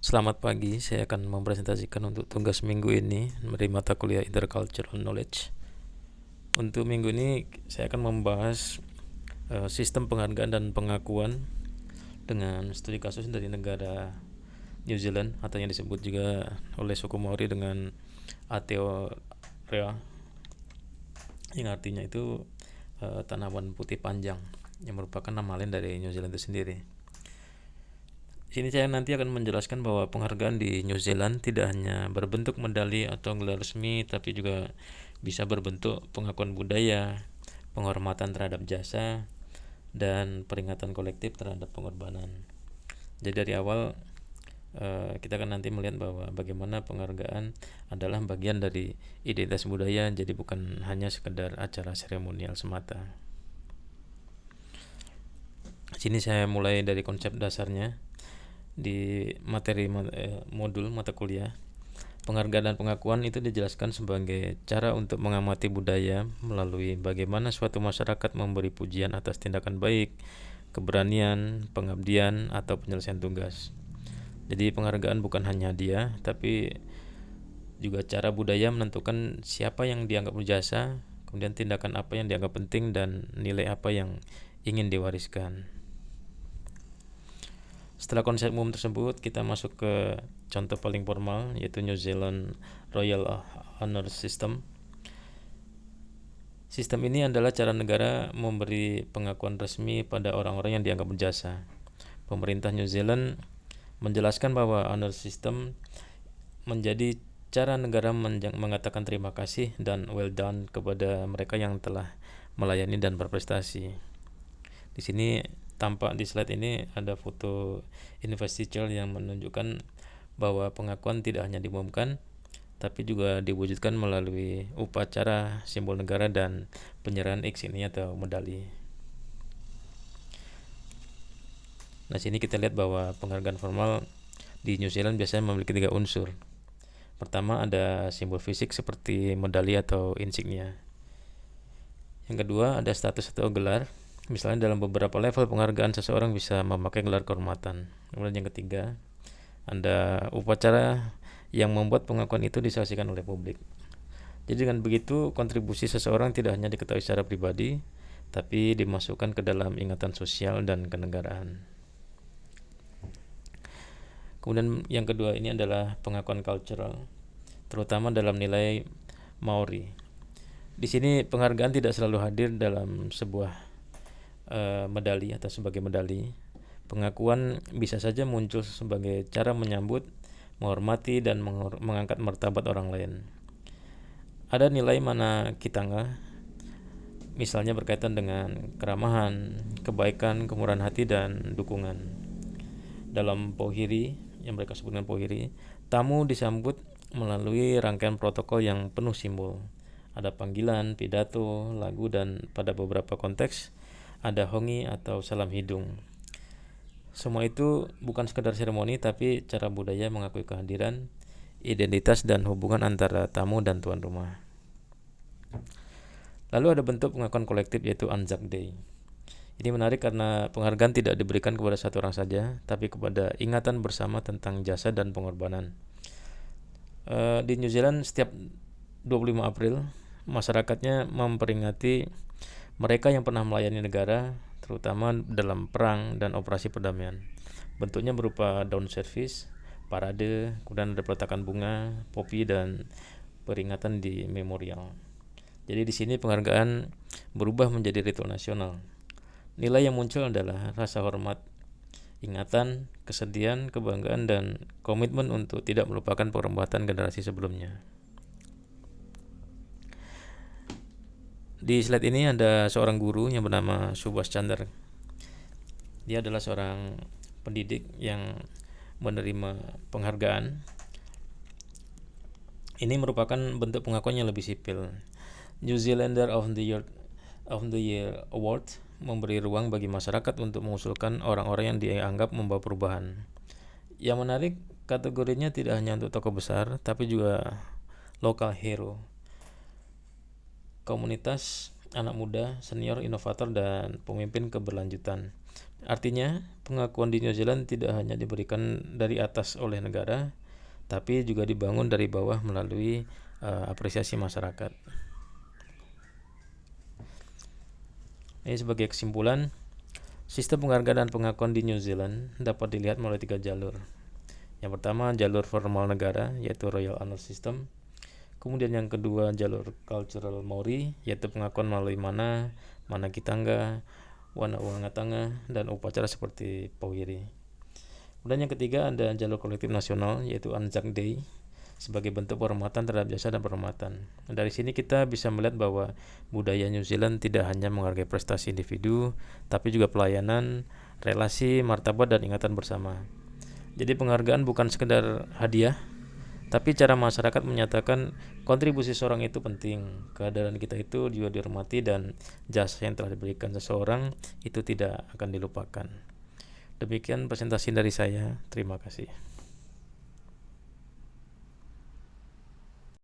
Selamat pagi, saya akan mempresentasikan untuk tugas minggu ini dari mata kuliah Intercultural Knowledge. Untuk minggu ini saya akan membahas sistem penghargaan dan pengakuan dengan studi kasus dari negara New Zealand atau yang disebut juga oleh suku Maori dengan Aotearoa, yang artinya itu tanaman putih panjang, yang merupakan nama lain dari New Zealand itu sendiri. Sini saya nanti akan menjelaskan bahwa penghargaan di New Zealand tidak hanya berbentuk medali atau gelar resmi, tapi juga bisa berbentuk pengakuan budaya, penghormatan terhadap jasa, dan peringatan kolektif terhadap pengorbanan. Jadi dari awal kita akan nanti melihat bahwa bagaimana penghargaan adalah bagian dari identitas budaya, jadi bukan hanya sekedar acara seremonial semata. Sini saya mulai dari konsep dasarnya. Di materi modul mata kuliah, penghargaan dan pengakuan itu dijelaskan sebagai cara untuk mengamati budaya melalui bagaimana suatu masyarakat memberi pujian atas tindakan baik, keberanian, pengabdian, atau penyelesaian tugas. Jadi penghargaan bukan hanya hadiah, tapi juga cara budaya menentukan siapa yang dianggap berjasa, kemudian tindakan apa yang dianggap penting, dan nilai apa yang ingin diwariskan. Setelah konsep umum tersebut, kita masuk ke contoh paling formal, yaitu New Zealand Royal Honour System. Sistem ini adalah cara negara memberi pengakuan resmi pada orang-orang yang dianggap berjasa. Pemerintah New Zealand menjelaskan bahwa honor system menjadi cara negara mengatakan terima kasih dan well done kepada mereka yang telah melayani dan berprestasi. Di sini tampak di slide ini ada foto investiture yang menunjukkan bahwa pengakuan tidak hanya diumumkan, tapi juga diwujudkan melalui upacara simbol negara dan penyerahan insignia atau medali. Nah, sini kita lihat bahwa penghargaan formal di New Zealand biasanya memiliki 3 unsur. Pertama, ada simbol fisik seperti medali atau insignia. Yang kedua, ada status atau gelar. Misalnya dalam beberapa level penghargaan seseorang bisa memakai gelar kehormatan. Kemudian yang ketiga, ada upacara yang membuat pengakuan itu disaksikan oleh publik. Jadi dengan begitu, kontribusi seseorang tidak hanya diketahui secara pribadi, tapi dimasukkan ke dalam ingatan sosial dan kenegaraan. Kemudian yang kedua ini adalah pengakuan cultural, terutama dalam nilai Maori. Di sini penghargaan tidak selalu hadir dalam sebuah medali atau sebagai medali. Pengakuan bisa saja muncul sebagai cara menyambut, menghormati, dan mengangkat martabat orang lain. Ada nilai mana kitanga, misalnya berkaitan dengan keramahan, kebaikan, kemurahan hati, dan dukungan. Dalam pohiri, yang mereka sebut dengan pohiri, tamu disambut melalui rangkaian protokol yang penuh simbol. Ada panggilan, pidato, lagu, dan pada beberapa konteks ada hongi atau salam hidung. Semua itu bukan sekadar seremoni, tapi cara budaya mengakui kehadiran, identitas, dan hubungan antara tamu dan tuan rumah. Lalu ada bentuk pengakuan kolektif, yaitu Anzac Day. Ini menarik karena penghargaan tidak diberikan kepada satu orang saja, tapi kepada ingatan bersama tentang jasa dan pengorbanan. Di New Zealand setiap 25 April masyarakatnya memperingati mereka yang pernah melayani negara, terutama dalam perang dan operasi perdamaian. Bentuknya berupa daun service, parade, kemudian ada peletakan bunga, popi, dan peringatan di memorial. Jadi di sini penghargaan berubah menjadi ritual nasional. Nilai yang muncul adalah rasa hormat, ingatan, kesedihan, kebanggaan, dan komitmen untuk tidak melupakan perbuatan generasi sebelumnya. Di slide ini ada seorang guru yang bernama Subhas Chandra. Dia adalah seorang pendidik yang menerima penghargaan. Ini merupakan bentuk pengakuan yang lebih sipil. New Zealander of the Year Award memberi ruang bagi masyarakat untuk mengusulkan orang-orang yang dianggap membawa perubahan. Yang menarik, kategorinya tidak hanya untuk tokoh besar, tapi juga local hero, komunitas, anak muda, senior, inovator, dan pemimpin keberlanjutan. Artinya, pengakuan di New Zealand tidak hanya diberikan dari atas oleh negara, tapi juga dibangun dari bawah melalui apresiasi masyarakat. Ini sebagai kesimpulan, sistem penghargaan dan pengakuan di New Zealand dapat dilihat melalui 3 jalur. Yang pertama, jalur formal negara, yaitu Royal Honour System. Kemudian yang kedua, jalur Cultural Maori, yaitu pengakuan melalui mana kitangga, wana tanga, dan upacara seperti Pauhiri. Kemudian yang ketiga ada jalur kolektif nasional, yaitu Anzac Day, sebagai bentuk penghormatan terhadap jasa dan penghormatan. Dari sini kita bisa melihat bahwa budaya New Zealand tidak hanya menghargai prestasi individu, tapi juga pelayanan, relasi, martabat, dan ingatan bersama. Jadi penghargaan bukan sekedar hadiah, tapi cara masyarakat menyatakan kontribusi seorang itu penting, kehadiran kita itu juga dihormati, dan jasa yang telah diberikan seseorang itu tidak akan dilupakan. Demikian presentasi dari saya. Terima kasih.